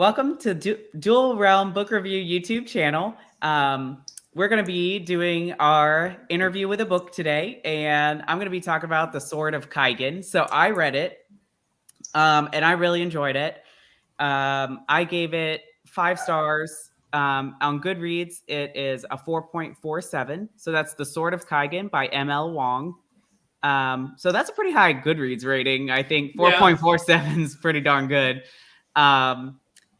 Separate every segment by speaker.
Speaker 1: Welcome to Dual Realm Book Review YouTube channel. We're going to be doing our interview with a book today, and I'm going to be talking about The Sword of Kaigen. So I read it, and I really enjoyed it. I gave it 5 stars. On Goodreads, it is a 4.47. So that's The Sword of Kaigen by M.L. Wong. So that's a pretty high Goodreads rating. I think 4.47 is pretty darn good.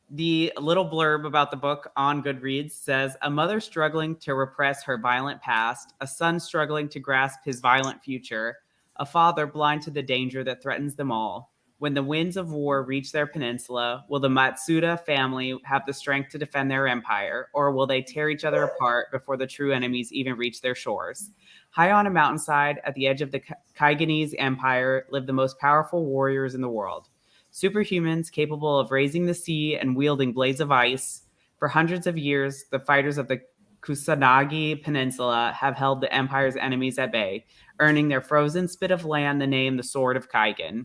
Speaker 1: The little blurb about the book on Goodreads says, a mother struggling to repress her violent past, a son struggling to grasp his violent future, a father blind to the danger that threatens them all. When the winds of war reach their peninsula, will the Matsuda family have the strength to defend their empire, or will they tear each other apart before the true enemies even reach their shores? High on a mountainside at the edge of the Kaigenese Empire live the most powerful warriors in the world. Superhumans capable of raising the sea and wielding blades of ice. For hundreds of years, the fighters of the Kusanagi Peninsula have held the Empire's enemies at bay, earning their frozen spit of land the name the Sword of Kaigen.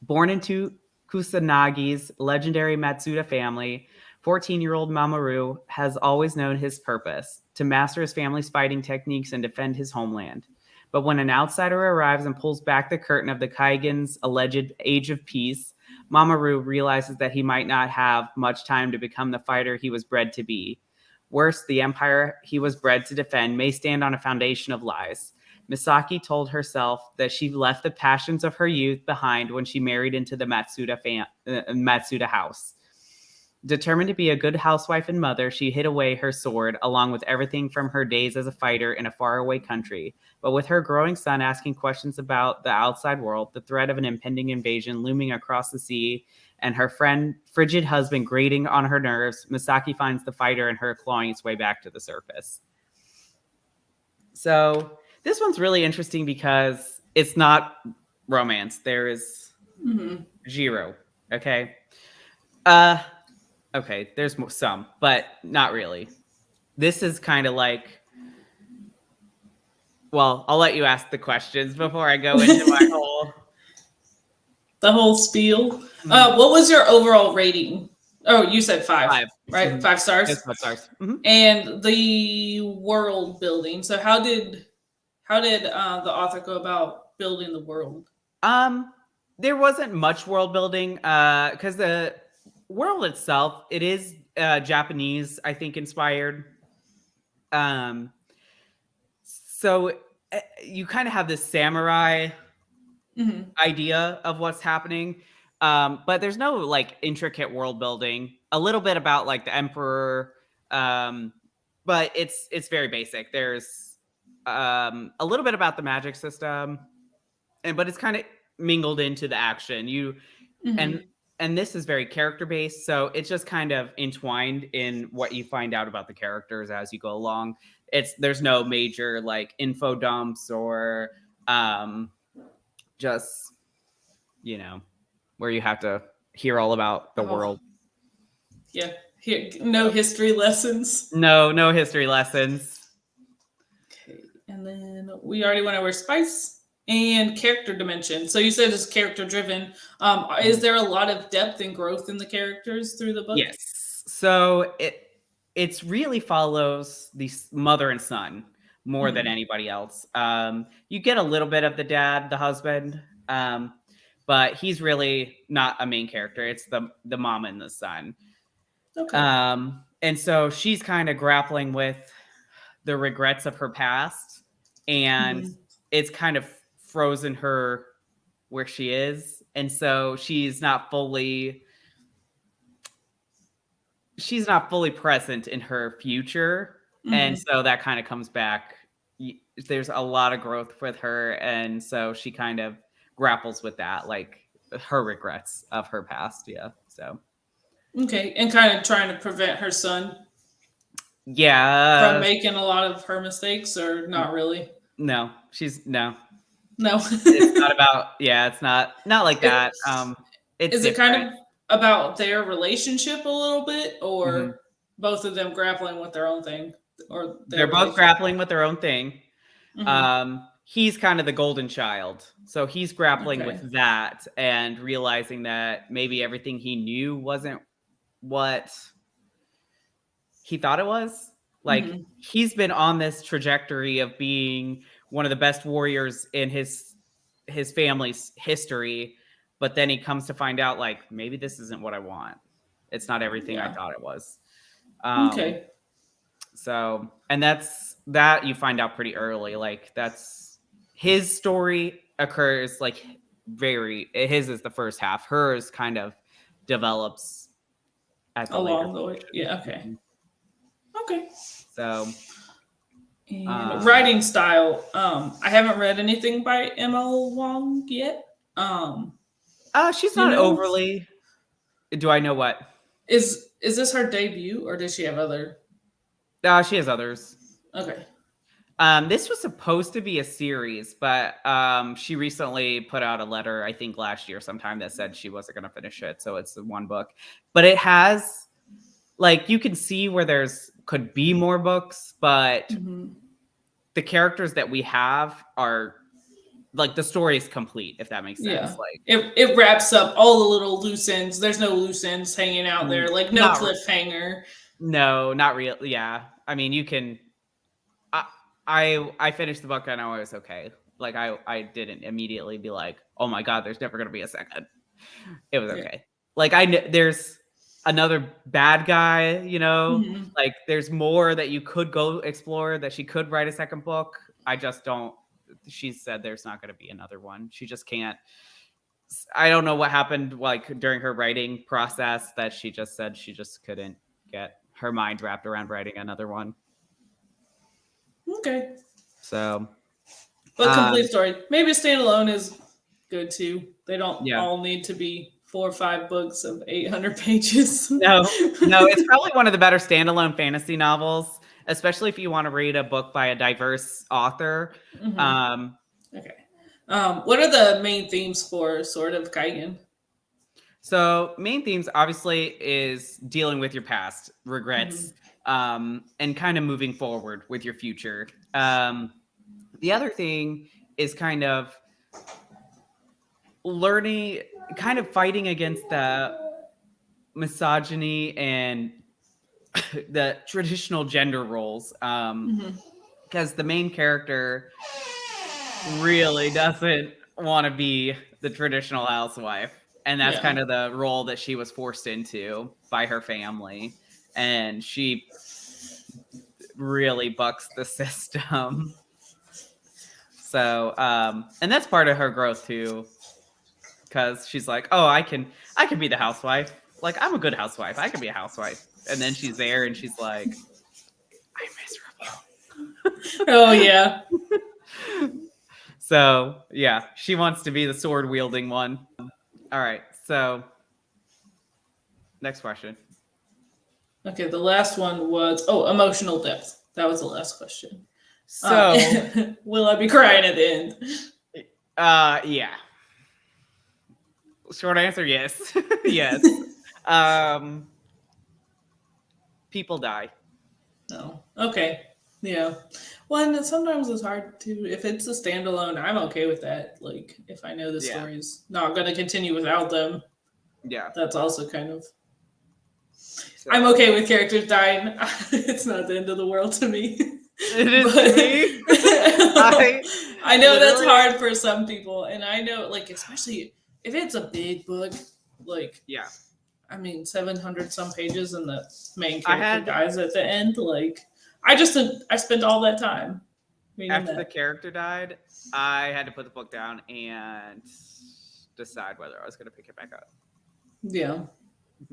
Speaker 1: Born into Kusanagi's legendary Matsuda family, 14-year-old Mamoru has always known his purpose, to master his family's fighting techniques and defend his homeland. But when an outsider arrives and pulls back the curtain of the Kaigen's alleged age of peace, Mamoru realizes that he might not have much time to become the fighter he was bred to be. Worse, the empire he was bred to defend may stand on a foundation of lies. Misaki told herself that she left the passions of her youth behind when she married into the Matsuda house. Determined to be a good housewife and mother, she hid away her sword, along with everything from her days as a fighter in a faraway country. But with her growing son asking questions about the outside world, the threat of an impending invasion looming across the sea, and her frigid husband grating on her nerves, Misaki finds the fighter in her clawing its way back to the surface. So this one's really interesting because it's not romance. There is Jiro, okay? Okay, there's some, but not really. This is kind of like, well, I'll let you ask the questions before I go into my
Speaker 2: whole spiel. What was your overall rating? Oh, you said 5, right? Mm-hmm. 5 stars.
Speaker 1: Yes, 5 stars. Mm-hmm.
Speaker 2: And the world building. So how did the author go about building the world?
Speaker 1: There wasn't much world building because the world itself, it is Japanese, I think, inspired. So you kind of have this samurai idea of what's happening, but there's no like intricate world building. A little bit about like the emperor, but it's very basic. There's a little bit about the magic system, but it's kind of mingled into the action. And this is very character based, so it's just kind of entwined in what you find out about the characters as you go along. There's no major like info dumps or just, you know, where you have to hear all about the world.
Speaker 2: Yeah, no history lessons.
Speaker 1: No history lessons.
Speaker 2: Okay, and then we already went over spice and character dimension. So you said it's character driven. Is there a lot of depth and growth in the characters through the book?
Speaker 1: Yes. So it really follows the mother and son more than anybody else. You get a little bit of the dad, the husband, but he's really not a main character. It's the mom and the son. Okay. And so she's kind of grappling with the regrets of her past, and it's kind of frozen her where she is. And so she's not fully present in her future. And so that kind of comes back. There's a lot of growth with her. And so she kind of grapples with that, like her regrets of her past. Yeah. So.
Speaker 2: Okay. And kind of trying to prevent her son.
Speaker 1: Yeah.
Speaker 2: From making a lot of her mistakes, or not really?
Speaker 1: No.
Speaker 2: No.
Speaker 1: It's not about, it's not like that.
Speaker 2: Is it kind of about their relationship a little bit, or both of them grappling with their own thing? Or
Speaker 1: they're both grappling with their own thing. He's kind of the golden child. So he's grappling with that and realizing that maybe everything he knew wasn't what he thought it was. Like,
Speaker 2: Mhm.
Speaker 1: he's been on this trajectory of being one of the best warriors in his family's history, but then he comes to find out, like, maybe this isn't what I want. It's not everything I
Speaker 2: Yeah.
Speaker 1: thought it was.
Speaker 2: Okay.
Speaker 1: So, and that you find out pretty early. Like, that's his story occurs like his is the first half. Hers kind of develops at the later
Speaker 2: Along the way. Yeah. Okay.
Speaker 1: portion.
Speaker 2: Okay.
Speaker 1: So,
Speaker 2: And writing style. I haven't read anything by M.L. Wong yet.
Speaker 1: she's
Speaker 2: Do you
Speaker 1: not
Speaker 2: know?
Speaker 1: overly. Do I know what?
Speaker 2: Is this her debut, or does she have other?
Speaker 1: She has others.
Speaker 2: Okay.
Speaker 1: This was supposed to be a series, but she recently put out a letter, I think last year sometime, that said she wasn't going to finish it. So it's one book, but it has, like, you can see where could be more books, but
Speaker 2: Mm-hmm.
Speaker 1: the characters that we have are, like, the story is complete, if that makes sense.
Speaker 2: Yeah.
Speaker 1: Like,
Speaker 2: It wraps up all the little loose ends. There's no loose ends hanging out there. Like no
Speaker 1: not
Speaker 2: cliffhanger.
Speaker 1: no, not real. Yeah, I mean, you can. I finished the book and I was okay. Like, I didn't immediately be like, oh my god, there's never gonna be a second. It was
Speaker 2: Yeah.
Speaker 1: okay. Like, there's another bad guy,
Speaker 2: Mm-hmm.
Speaker 1: like, there's more that you could go explore, that she could write a second book. I just don't. She said there's not going to be another one. She just can't. I don't know what happened, like, during her writing process, that she just said she just couldn't get her mind wrapped around writing another one.
Speaker 2: Okay.
Speaker 1: So,
Speaker 2: But complete story. Maybe standalone is good too. They don't
Speaker 1: yeah.
Speaker 2: all need to be 4 or 5 books of 800 pages.
Speaker 1: No, it's probably one of the better standalone fantasy novels, especially if you want to read a book by a diverse author.
Speaker 2: Mm-hmm. Okay. What are the main themes for Sword of Kaigen?
Speaker 1: So, main themes obviously is dealing with your past, regrets, and kind of moving forward with your future. The other thing is kind of learning, kind of fighting against the misogyny and the traditional gender roles. Because the main character really doesn't want to be the traditional housewife. And that's kind of the role that she was forced into by her family. And she really bucks the system. So, and that's part of her growth too. Because she's like, oh, I can be the housewife. Like, I'm a good housewife. I can be a housewife. And then she's there and she's like, I'm miserable.
Speaker 2: Oh, yeah.
Speaker 1: So, yeah, she wants to be the sword wielding one. All right. So, next question.
Speaker 2: Okay, the last one was emotional depth. That was the last question.
Speaker 1: So,
Speaker 2: will I be crying at the end?
Speaker 1: Yeah. Short answer, yes. Yes. People die.
Speaker 2: No. Okay. Yeah. Well, and sometimes it's hard to, if it's a standalone, I'm okay with that. Like, if I know the story's not going to continue without them.
Speaker 1: Yeah.
Speaker 2: That's also kind of. So. I'm okay with characters dying. It's not the end of the world to me.
Speaker 1: It is to me.
Speaker 2: I know that's hard for some people. And I know, like, especially if it's a big book, like,
Speaker 1: yeah.
Speaker 2: I mean, 700 some pages and the main character dies at the end. Like, I spent all that time.
Speaker 1: After the character died, I had to put the book down and decide whether I was going to pick it back up.
Speaker 2: Yeah.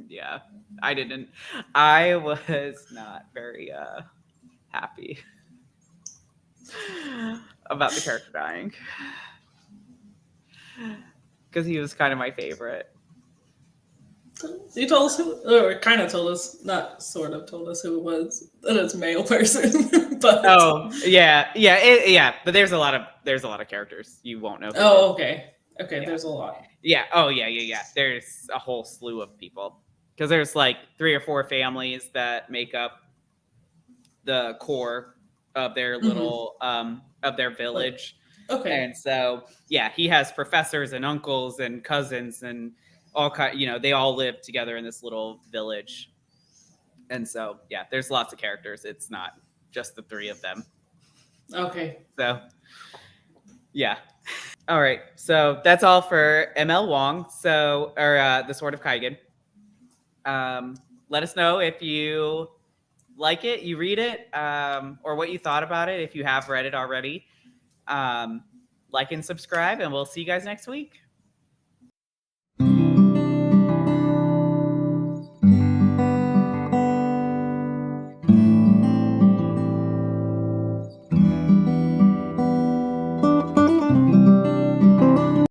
Speaker 1: Yeah. I was not very happy about the character dying. Because he was kind of my favorite.
Speaker 2: You told us or kind of told us, not sort of told us who it was. That it's a male person. But
Speaker 1: yeah. But there's a lot of characters you won't know.
Speaker 2: Okay. Okay, yeah. There's a lot.
Speaker 1: Yeah. Oh yeah. There's a whole slew of people because there's like 3 or 4 families that make up the core of their little of their village.
Speaker 2: Okay.
Speaker 1: And so yeah, he has professors and uncles and cousins and they all live together in this little village. And so, yeah, there's lots of characters. It's not just the three of them.
Speaker 2: Okay.
Speaker 1: So, yeah. All right. So that's all for ML Wong. Or The Sword of Kaigen. Let us know if you like it, you read it, or what you thought about it if you have read it already. Like and subscribe, and we'll see you guys next week.